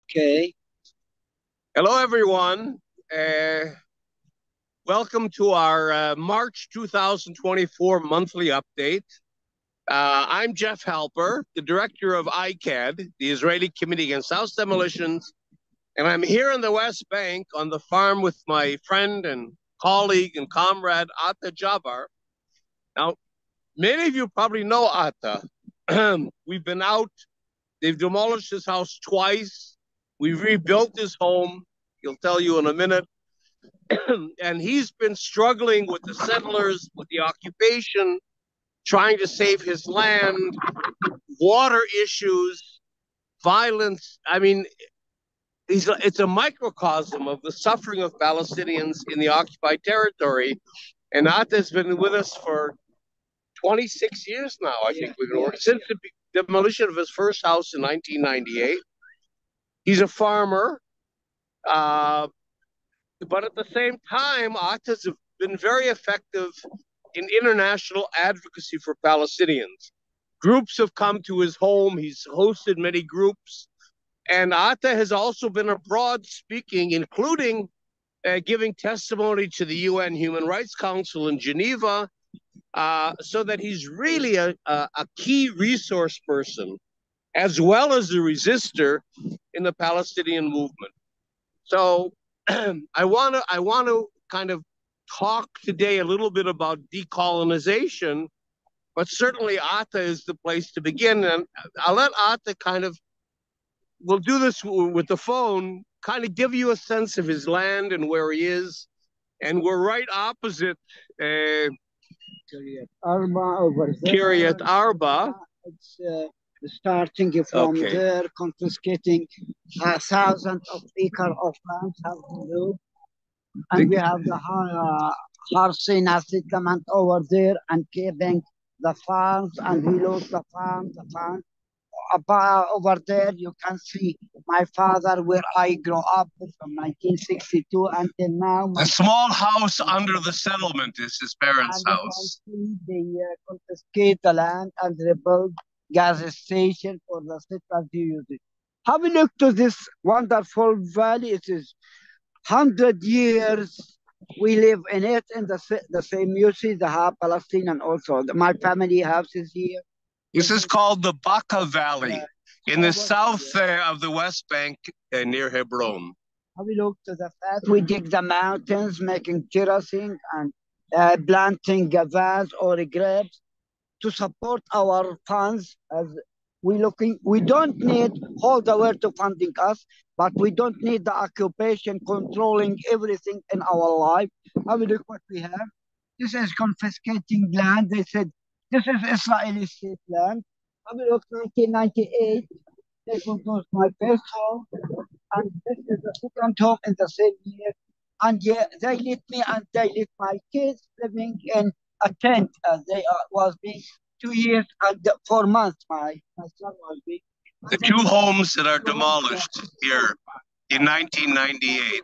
Okay. Hello, everyone. Welcome to our March 2024 monthly update. I'm Jeff Halper, the director of ICAHD, the Israeli Committee Against House Demolitions, and I'm here in the West Bank on the farm with my friend and colleague and comrade, Atta Jaber. Now, many of you probably know Atta. We've been out. They've demolished his house twice. We've rebuilt his home. He'll tell you in a minute. And he's been struggling with the settlers, with the occupation, trying to save his land, water issues, violence. I mean, it's a microcosm of the suffering of Palestinians in the occupied territory. And Atta has been with us for 26 years now, I think we've been working, since the demolition of his first house in 1998. He's a farmer. But at the same time, Atta's been very effective in international advocacy for Palestinians. Groups have come to his home. He's hosted many groups. And Atta has also been abroad speaking, including giving testimony to the UN Human Rights Council in Geneva, so that he's really a key resource person, as well as a resistor in the Palestinian movement. So I want to kind of talk today a little bit about decolonization, but certainly Atta is the place to begin. And I'll let Atta we'll do this with the phone, kind of give you a sense of his land and where he is. And we're right opposite Kiryat Arba. It's starting from there, confiscating thousands of acres of land have to do. And we have the Harsina settlement over there and keeping the farms, and we lose the farm. Over there, you can see my father where I grew up from 1962 until now. A small house under the settlement is his parents' house. They confiscate the land and rebuild gas station for the settlers to use it. Have a look to this wonderful valley. It is 100 years we live in it, in the same. You see the Palestinian also. My family house is here. This is called the Baca Valley in the south of the West Bank near Hebron. Have a look to the fact we dig the mountains, making terracing and planting vines or grapes to support our funds. As we don't need all the world to funding us, but we don't need the occupation controlling everything in our life. Have a look what we have. This is confiscating land. They said this is Israeli state land. Have a look, 1998. This was my first home, and this is the second home in the same year. And yeah, they let me and they let my kids living in a tent. They was being 2 years and 4 months. My son was being. The two homes that are demolished here in 1998.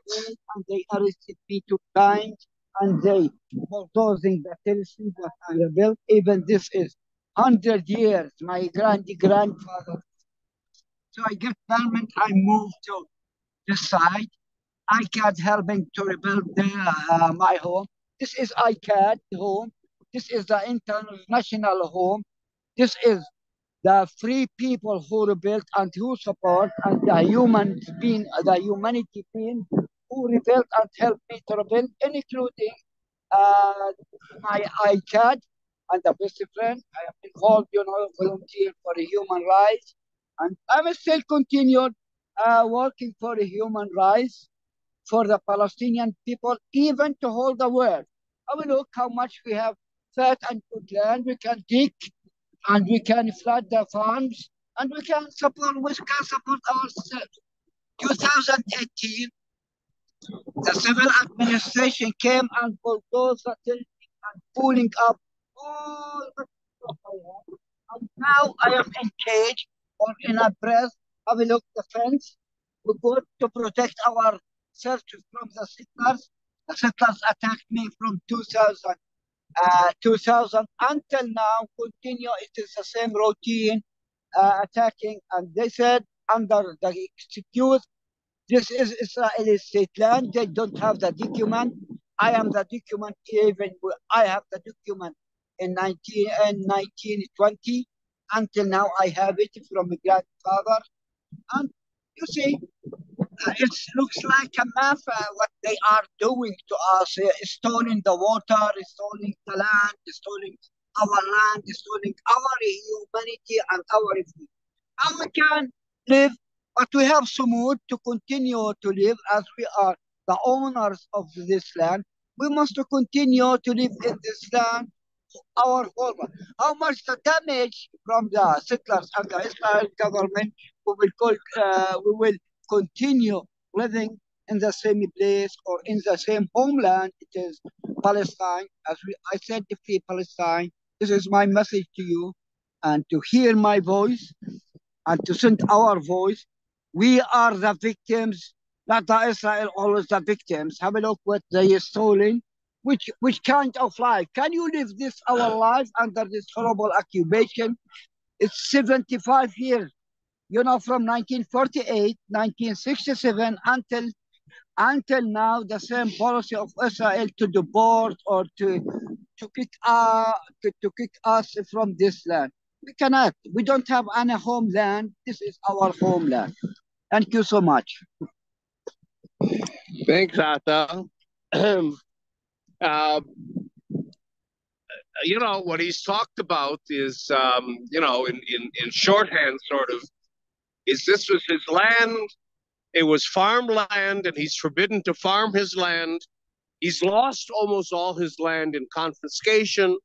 And they arrested me 2 times, and they bulldozing the terraces that I rebuilt. Even this is 100 years. My grandfather. So I get permit. I moved to this side. ICAHD helping to rebuild my home. This is ICAHD home. This is the international home. This is the free people who rebuilt and who support, and the humanity being who rebuilt and helped me to rebuild, including my ICAHD and the best friend. I have been called, volunteer for human rights, and I'm still continued working for human rights for the Palestinian people, even to hold the world. I will look how much we have fat and good land. We can dig and we can flood the farms and we can support ourselves. 2018, the civil administration came and bulldozed the territory and pulling up all the stuff I have. And now I am in cage or in a press. Have a look the fence. We go to protect ourselves from the settlers. The settlers attacked me from 2000 until now. Continue. It is the same routine attacking. And they said under the excuse this is Israeli state land. They don't have the document. I am the document. Even I have the document in 1920. Until now, I have it from my grandfather. And you see, it looks like a mafia what they are doing to us, storing the water, storing the land, storing our land, storing our humanity and our food. How we can live, but we have some mood to continue to live as we are the owners of this land. We must continue to live in this land our home. How much the damage from the settlers and the Israel government, we will continue living in the same place or in the same homeland. It is Palestine. I said, the free Palestine. This is my message to you, and to hear my voice and to send our voice. We are the victims, not the Israel always the victims. Have a look what they are stolen. Which kind of life? Can you live this our life under this horrible occupation? It's 75 years, from 1948, 1967 until now, the same policy of Israel to deport or to kick us from this land. We cannot. We don't have any homeland. This is our homeland. Thank you so much. Thanks, Atta. What he's talked about is, in shorthand, sort of, is this was his land. It was farmland, and he's forbidden to farm his land. He's lost almost all his land in confiscation.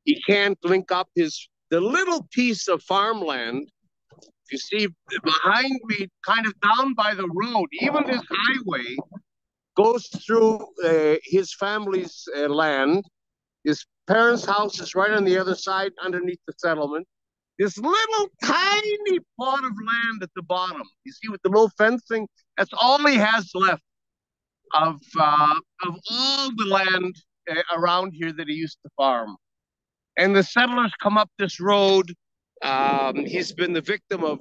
He can't link up the little piece of farmland. If you see behind me, kind of down by the road, even this highway goes through his family's land. His parents' house is right on the other side underneath the settlement. This little tiny plot of land at the bottom, you see with the little fencing, that's all he has left of all the land around here that he used to farm. And the settlers come up this road. He's been the victim of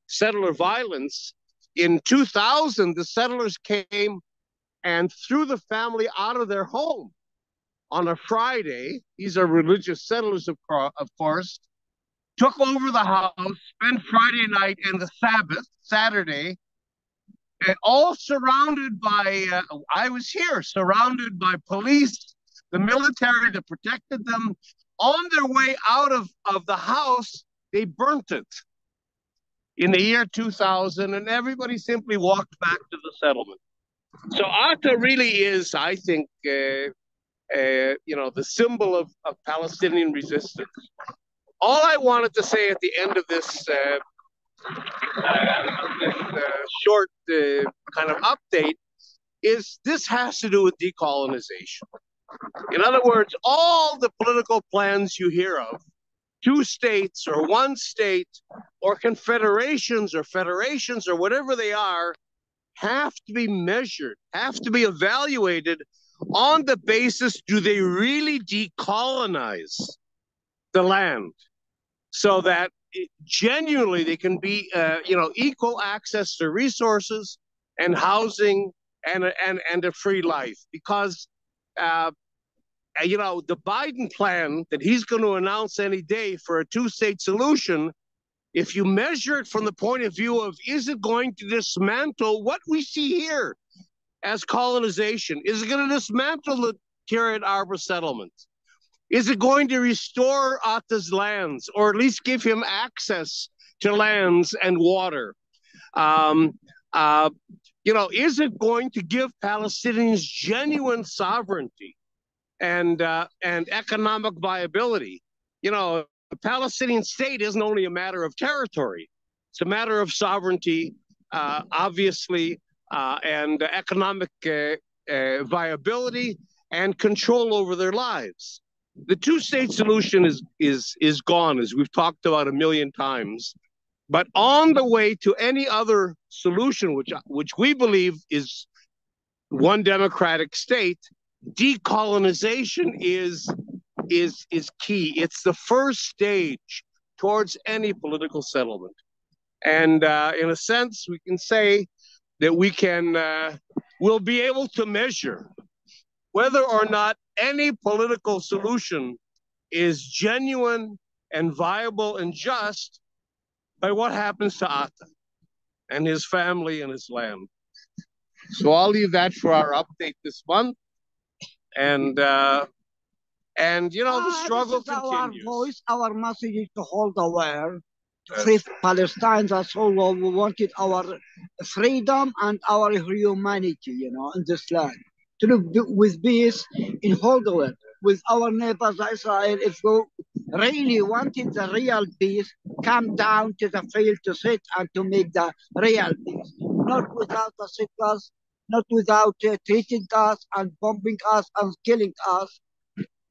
settler violence. In 2000, the settlers came and threw the family out of their home on a Friday. These are religious settlers, of course. Took over the house, spent Friday night and the Sabbath, Saturday, all surrounded by, I was here, surrounded by police, the military that protected them. On their way out of the house, they burnt it in the year 2000, and everybody simply walked back to the settlement. So Atta really is, I think, the symbol of Palestinian resistance. All I wanted to say at the end of this short kind of update is this has to do with decolonization. In other words, all the political plans you hear of, 2 states or 1 state or confederations or federations or whatever they are, have to be measured, have to be evaluated on the basis, do they really decolonize the land so that genuinely they can be, equal access to resources and housing and a free life? Because the Biden plan that he's going to announce any day for a 2-state solution, if you measure it from the point of view of, is it going to dismantle what we see here as colonization? Is it going to dismantle the Kiryat Arba settlement? Is it going to restore Atta's lands, or at least give him access to lands and water? Is it going to give Palestinians genuine sovereignty and economic viability? The Palestinian state isn't only a matter of territory; it's a matter of sovereignty, obviously, and economic viability and control over their lives. The 2-state solution is gone, as we've talked about a million times. But on the way to any other solution, which we believe is one democratic state, decolonization is key. It's the first stage towards any political settlement. And in a sense, we can say that we'll be able to measure whether or not any political solution is genuine and viable and just by what happens to Atta and his family and his land. So I'll leave that for our update this month. And the struggle continues. Our voice, our message is to hold aware, to free Palestine. That's all we wanted, our freedom and our humanity, in this land. To live with peace in hold aware with our neighbors Israel. If we really wanted the real peace, come down to the field to sit and to make the real peace. Not without the settlers, not without treating us and bombing us and killing us.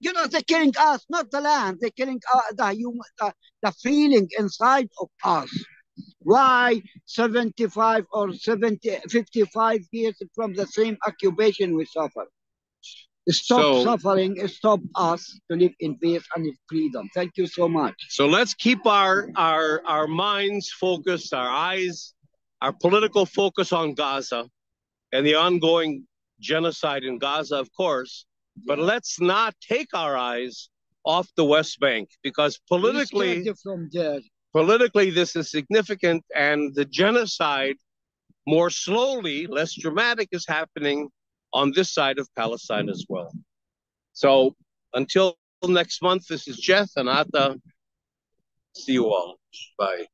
They're killing us, not the land. They're killing the feeling inside of us. Why 75 or 55 years from the same occupation we suffer? Stop suffering, stop us to live in peace and in freedom. Thank you so much. So let's keep our minds focused, our eyes, our political focus on Gaza and the ongoing genocide in Gaza, of course. But let's not take our eyes off the West Bank, because politically, this is significant, and the genocide, more slowly, less dramatic, is happening on this side of Palestine as well. So until next month, this is Jeff and Atta. See you all. Bye.